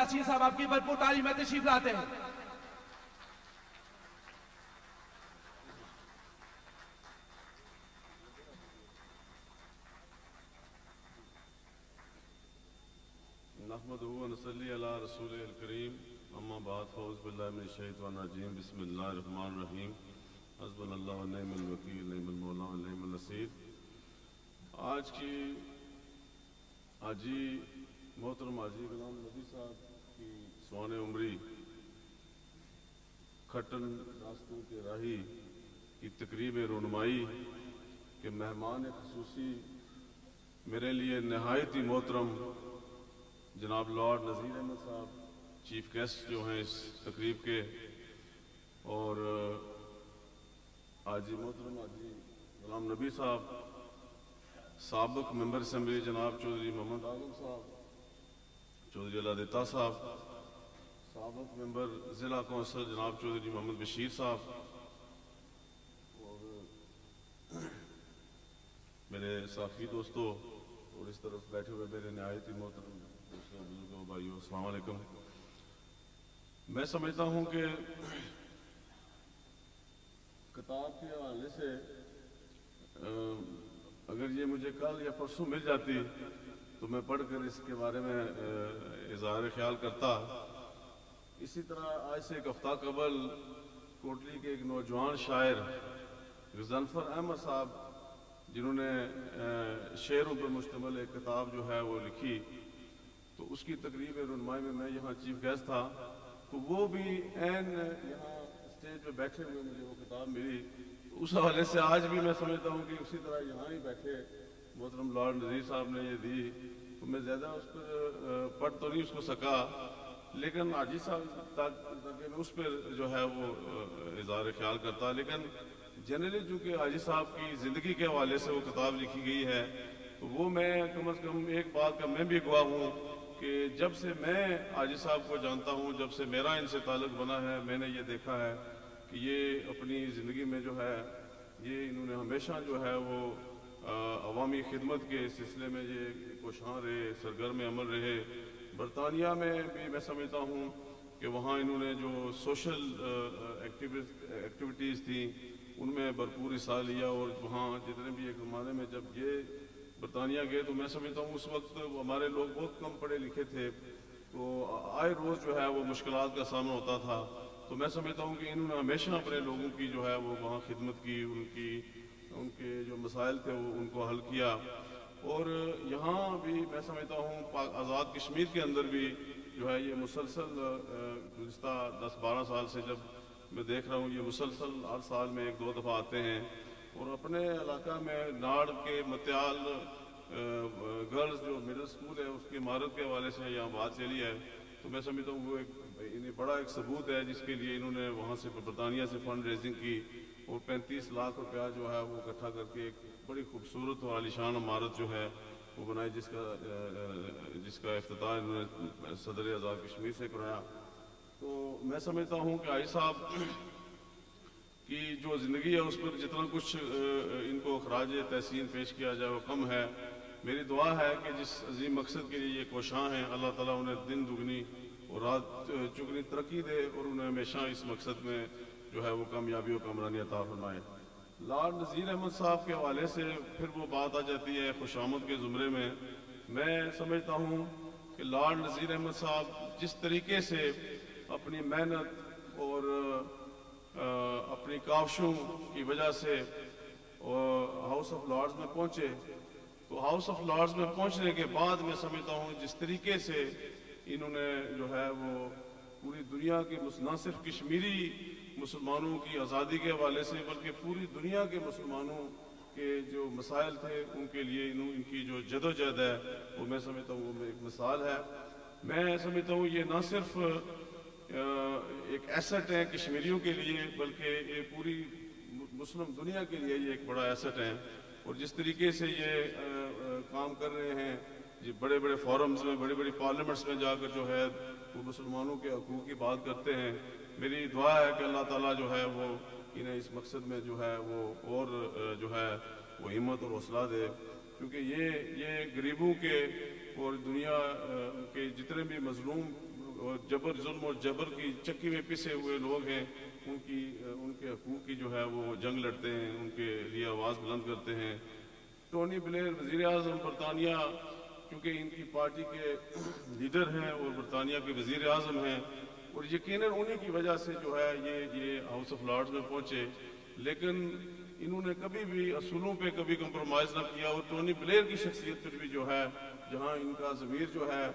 यासीन साहब आपकी भरपूर तारीफ में तशरीफ लाते हैं। नहमदुहु व नसल्ली अला रसूलिल करीम अम्मा बाद फौज़ बिल्लाहि मिनश शैतानिर रजीम बिस्मिल्लाहिर रहमानिर रहीम हस्बुनल्लाहु व निअमल वकील निअमल मौला व निअमल नसीर। आज की हाजी मोहतरम हाजी गुलाम नबी साहब की स्वान उम्री खटन रास्तों के राही की तकरीब रुनमाई के मेहमान खसूसी मेरे लिए नहायत ही मोहतरम जनाब लॉर्ड नज़ीर अहमद साहब चीफ गेस्ट जो हैं इस तकरीब के, और हाजी मोहतरम हाजी गुलाम नबी साहब, साबिक मेंबर असम्बली जनाब चौधरी मोहम्मद आलम साहब, चौधरी अलादिता साहब, साबिक मेंबर ज़िला कौंसिल जनाब चौधरी मोहम्मद बशीर साहब, और मेरे साथी दोस्तों और इस तरफ बैठे हुए मेरे नहायत ही मोहतरम बुजुर्गों भाइयों, अस्सलाम वालेकुम। मैं समझता हूँ कि किताब के हवाले से अगर ये मुझे कल या परसों मिल जाती तो मैं पढ़कर इसके बारे में इज़हार ख्याल करता। इसी तरह आज से एक हफ्ता कबल कोटली के एक नौजवान शायर गज़नफ़र अहमद साहब जिन्होंने शेरों पर मुश्तमिल एक किताब जो है वो लिखी, तो उसकी तकरीब रुनमाई में मैं यहाँ चीफ गेस्ट था, तो वो भी एन यहाँ स्टेज पे बैठे हुए मुझे वो किताब मिली। उस हवाले से आज भी मैं समझता हूँ कि उसी तरह यहाँ ही बैठे मोहतरम लॉर्ड नज़ीर साहब ने ये दी, तो मैं ज़्यादा उस पर पढ़ तो नहीं उसको सका, लेकिन हाजी साहब ताकि मैं उस पर जो है वो इज़हार ख्याल करता। लेकिन जनरली चूँकि हाजी साहब की ज़िंदगी के हवाले से वो किताब लिखी गई है, तो वो मैं कम अज़ कम एक बात का मैं भी गवाह हूँ कि जब से मैं हाजी साहब को जानता हूँ, जब से मेरा इनसे ताल्लुक़ बना है, मैंने ये देखा है कि ये अपनी ज़िंदगी में जो है ये इन्होंने हमेशा जो है वो अवामी खिदमत के सिलसिले में ये कोशां रहे, सरगर्म अमल रहे। बरतानिया में भी मैं समझता हूँ कि वहाँ इन्होंने जो सोशल एक्टिविटीज़ थी उनमें भरपूर हिस्सा लिया, और वहाँ जितने भी एक ज़माने में जब ये बरतानिया गए तो मैं समझता हूँ उस वक्त हमारे लोग बहुत कम पढ़े लिखे थे, तो आए रोज़ जो है वो मुश्किलात का सामना होता था। तो मैं समझता हूँ कि इन्होंने हमेशा अपने लोगों की जो है वो वहाँ खिदमत की, उनके जो मसाइल थे वो उनको हल किया। और यहाँ भी मैं समझता हूँ आज़ाद कश्मीर के अंदर भी जो है ये मुसलसल गुज़िस्ता 10-12 साल से जब मैं देख रहा हूँ ये मुसलसल हर साल में 1-2 दफ़ा आते हैं, और अपने इलाका में नाड़ के मत्याल गर्ल्स जो मिडिल स्कूल है उसकी इमारत के हवाले से यहाँ बात चली है, तो मैं समझता हूँ वो इन्हें बड़ा एक सबूत है जिसके लिए इन्होंने वहाँ से बरतानिया से फंड रेजिंग की और 35 लाख रुपया जो है वो इकट्ठा करके एक बड़ी खूबसूरत और आलीशान इमारत जो है वो बनाई, जिसका इफ्तिताह इन्होंने सदर आज़ाद कश्मीर से कराया। तो मैं समझता हूँ कि आई साहब की जो ज़िंदगी है उस पर जितना कुछ इनको खराज तहसीन पेश किया जाए वो कम है। मेरी दुआ है कि जिस अजीम मकसद के लिए ये कोशां हैं, अल्लाह ताला उन्हें दिन दुगनी और रात चुगनी तरक्की दे और उन्हें हमेशा इस मकसद में जो है वो कामयाबी और कामरानी अता फरमाए। लॉर्ड नज़ीर अहमद साहब के हवाले से फिर वो बात आ जाती है खुशामद के ज़ुमरे में। मैं समझता हूँ कि लॉर्ड नज़ीर अहमद साहब जिस तरीके से अपनी मेहनत और अपनी काविशों की वजह से हाउस ऑफ लॉर्ड्स में पहुँचे, तो हाउस ऑफ लॉर्ड्स में पहुँचने के बाद मैं समझता हूँ जिस तरीके से इन्होंने जो है वो पूरी दुनिया के न सिर्फ कश्मीरी मुसलमानों की आज़ादी के हवाले से बल्कि पूरी दुनिया के मुसलमानों के जो मसाइल थे उनके लिए इनकी जो जदोजहद है वो मैं समझता हूँ वो एक मिसाल है। मैं समझता हूँ ये न सिर्फ एक एसेट है कश्मीरियों के लिए बल्कि ये पूरी मुस्लिम दुनिया के लिए ये एक बड़ा एसेट है। और जिस तरीके से ये काम कर रहे हैं जी, बड़े बड़े फोरम्स में, बड़ी बड़ी पार्लियामेंट्स में जाकर जो है वो मुसलमानों के हकूक़ की बात करते हैं। मेरी दुआ है कि अल्लाह ताला जो है वो इन्हें इस मकसद में जो है वो और जो है वो हिम्मत और हौसला दे, क्योंकि ये गरीबों के और दुनिया के जितने भी मजलूम جبر ظلم اور جبر کی چکی میں پسے ہوئے لوگ ہیں، ان کے حقوق کی جو ہے وہ جنگ لڑتے ہیں، ان کے لیے آواز بلند کرتے ہیں۔ ٹونی بلیئر وزیر اعظم برطانیہ، کیونکہ ان کی پارٹی کے لیڈر ہیں اور برطانیہ کے وزیر اعظم ہیں، اور یقیناً انہی کی وجہ سے جو ہے یہ ہاؤس آف لارڈز میں پہنچے، لیکن انہوں نے کبھی بھی اصولوں پہ کبھی کمپرومائز نہ کیا، اور ٹونی بلیئر کی شخصیت پر بھی جو ہے، جہاں ان کا ضمیر جو ہے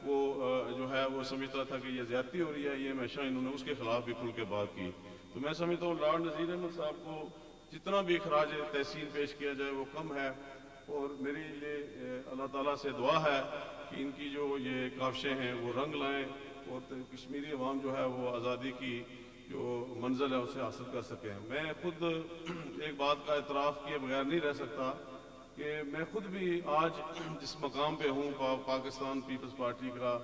وہ سمجھتا تھا کہ یہ زیادتی ہو رہی ہے، یہ ہمیشہ انہوں نے اس کے خلاف بھی کھل کے بات کی۔ تو میں سمجھتا ہوں لارڈ نذیر احمد صاحب کو جتنا بھی خراج تحسین پیش کیا جائے وہ کم ہے، اور میری یہ اللہ تعالیٰ سے دعا ہے کہ ان کی جو یہ کاوشیں ہیں وہ رنگ لائیں، اور کشمیری عوام جو ہے وہ آزادی کی جو منزل ہے اسے حاصل کر سکیں۔ میں خود ایک بات کا اعتراف کیے بغیر نہیں رہ سکتا کہ میں خود بھی آج جس مقام پہ ہوں، پاکستان پیپلز پارٹی کا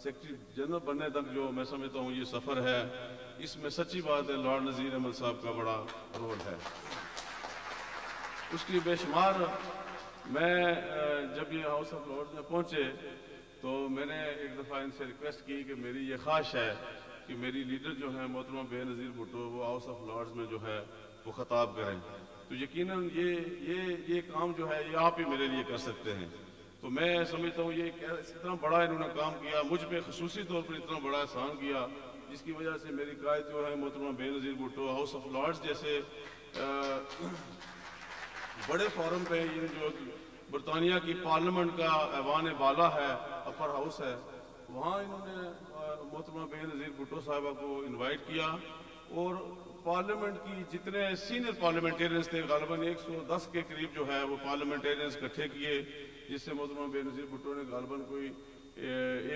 سیکرٹری جنرل بننے تک جو میں سمجھتا ہوں یہ سفر ہے، اس میں سچی بات ہے لارڈ نذیر احمد صاحب کا بڑا رول ہے۔ اس کی بے شمار میں جب یہ ہاؤس آف لارڈز میں پہنچے تو میں نے ایک دفعہ ان سے ریکویسٹ کی کہ میری یہ خواہش ہے کہ میری لیڈر جو ہیں محترمہ بے نظیر بھٹو، وہ ہاؤس آف لارڈز میں جو ہے وہ خطاب کریں، تو یقیناً یہ کام جو ہے یہ آپ ہی میرے لیے کر سکتے ہیں۔ تو میں سمجھتا ہوں یہ اتنا بڑا انہوں نے کام کیا، مجھ پہ خصوصی طور پر اتنا بڑا احسان کیا، جس کی وجہ سے میری قائد جو ہے محترمہ بے نظیر بھٹو ہاؤس آف لارڈز جیسے بڑے فورم پہ، یہ جو برطانیہ کی پارلیمنٹ کا ایوان بالا ہے، اپر ہاؤس ہے، وہاں انہوں نے محترمہ بے نظیر بھٹو صاحبہ کو انوائٹ کیا، اور پارلیمنٹ کی جتنے سینئر پارلیمنٹیرینز تھے، غالباً 110 کے قریب جو ہے وہ پارلیمنٹیرینز اکٹھے کیے، جس سے محترمہ بے نظیر بھٹو نے غالباً کوئی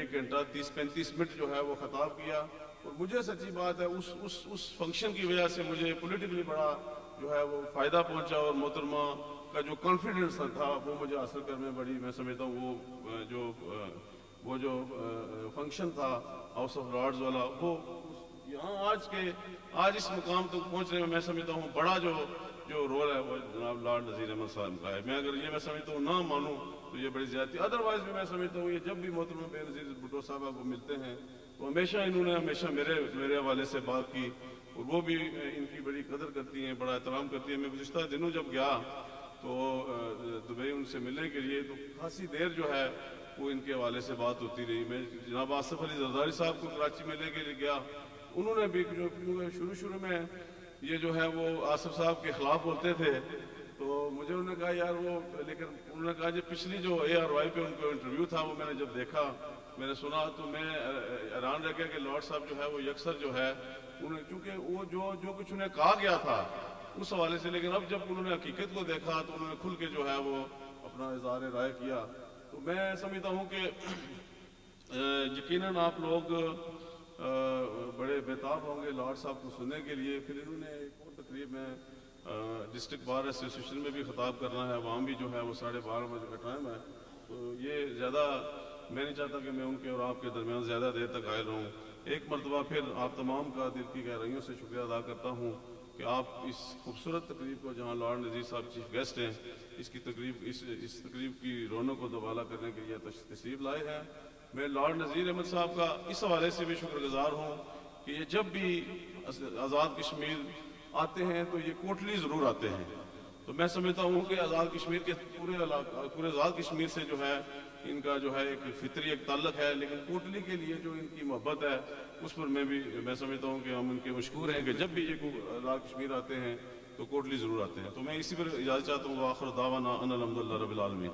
1 گھنٹہ 30-35 منٹ جو ہے وہ خطاب کیا، اور مجھے سچی بات ہے اس فنکشن کی وجہ سے مجھے پولیٹیکلی بڑا جو ہے وہ فائدہ پہنچا، اور محترمہ کا جو کانفیڈنس تھا وہ مجھے حاصل کرنے بڑی، میں سمجھتا ہوں وہ جو فنکشن تھا ہاؤس آف لارڈز والا، وہ یہاں آج اس مقام تک پہنچنے میں میں سمجھتا ہوں بڑا جو رول ہے وہ جناب لارڈ نذیر احمد صاحب کا ہے۔ میں اگر یہ میں سمجھتا ہوں نہ مانوں تو یہ بڑی زیادتی، ادروائز بھی میں سمجھتا ہوں یہ جب بھی محترمہ بے نظیر بھٹو صاحبہ کو ملتے ہیں تو انہوں نے ہمیشہ میرے حوالے سے بات کی، اور وہ بھی ان کی بڑی قدر کرتی ہیں، بڑا احترام کرتی ہیں۔ میں گزشتہ دنوں جب گیا تو دبئی ان سے ملنے کے لیے، تو خاصی دیر جو ہے وہ ان کے حوالے سے بات ہوتی رہی۔ میں جناب آصف علی زرداری صاحب کو کراچی ملنے کے لیے گیا، انہوں نے بھی شروع میں یہ جو ہے وہ آصف صاحب کے خلاف بولتے تھے، تو مجھے انہوں نے کہا یار لیکن انہوں نے کہا پچھلی جو ARY پہ ان کو انٹرویو تھا وہ میں نے جب دیکھا، میں نے سنا، تو میں حیران رہ گیا کہ لارڈ صاحب جو ہے وہ یکسر جو ہے چونکہ وہ جو کچھ انہیں کہا گیا تھا اس حوالے سے، لیکن اب جب انہوں نے حقیقت کو دیکھا تو انہوں نے کھل کے جو ہے وہ اپنا اظہار رائے کیا۔ تو میں سمجھتا ہوں کہ یقیناً آپ لوگ بڑے بےتاب ہوں گے لارڈ صاحب کو سننے کے لیے۔ پھر انہوں نے ایک اور تقریب میں ڈسٹرکٹ بار ایسوسیشن میں بھی خطاب کرنا ہے، وہاں بھی جو ہے وہ 12:30 بجے کا ٹائم ہے، تو یہ زیادہ میں نہیں چاہتا کہ میں ان کے اور آپ کے درمیان زیادہ دیر تک قائل رہوں۔ ایک مرتبہ پھر آپ تمام کا دل کی گہرائیوں سے شکریہ ادا کرتا ہوں کہ آپ اس خوبصورت تقریب کو، جہاں لارڈ نذیر صاحب چیف گیسٹ ہیں، اس تقریب کی رونق کو دوبالا کرنے کے لیے تشریف لائے ہیں۔ میں لارڈ نذیر احمد صاحب کا اس حوالے سے بھی شکر گزار ہوں کہ یہ جب بھی آزاد کشمیر آتے ہیں تو یہ کوٹلی ضرور آتے ہیں، تو میں سمجھتا ہوں کہ آزاد کشمیر کے پورے آزاد کشمیر سے جو ہے ان کا جو ہے ایک فطری ایک تعلق ہے، لیکن کوٹلی کے لیے جو ان کی محبت ہے اس پر میں سمجھتا ہوں کہ ہم ان کے مشکور ہیں کہ جب بھی یہ آزاد کشمیر آتے ہیں تو کوٹلی ضرور آتے ہیں۔ تو میں اسی پر اجازت چاہتا ہوں، وآخر دعوانا ان الحمدللہ رب العالمین۔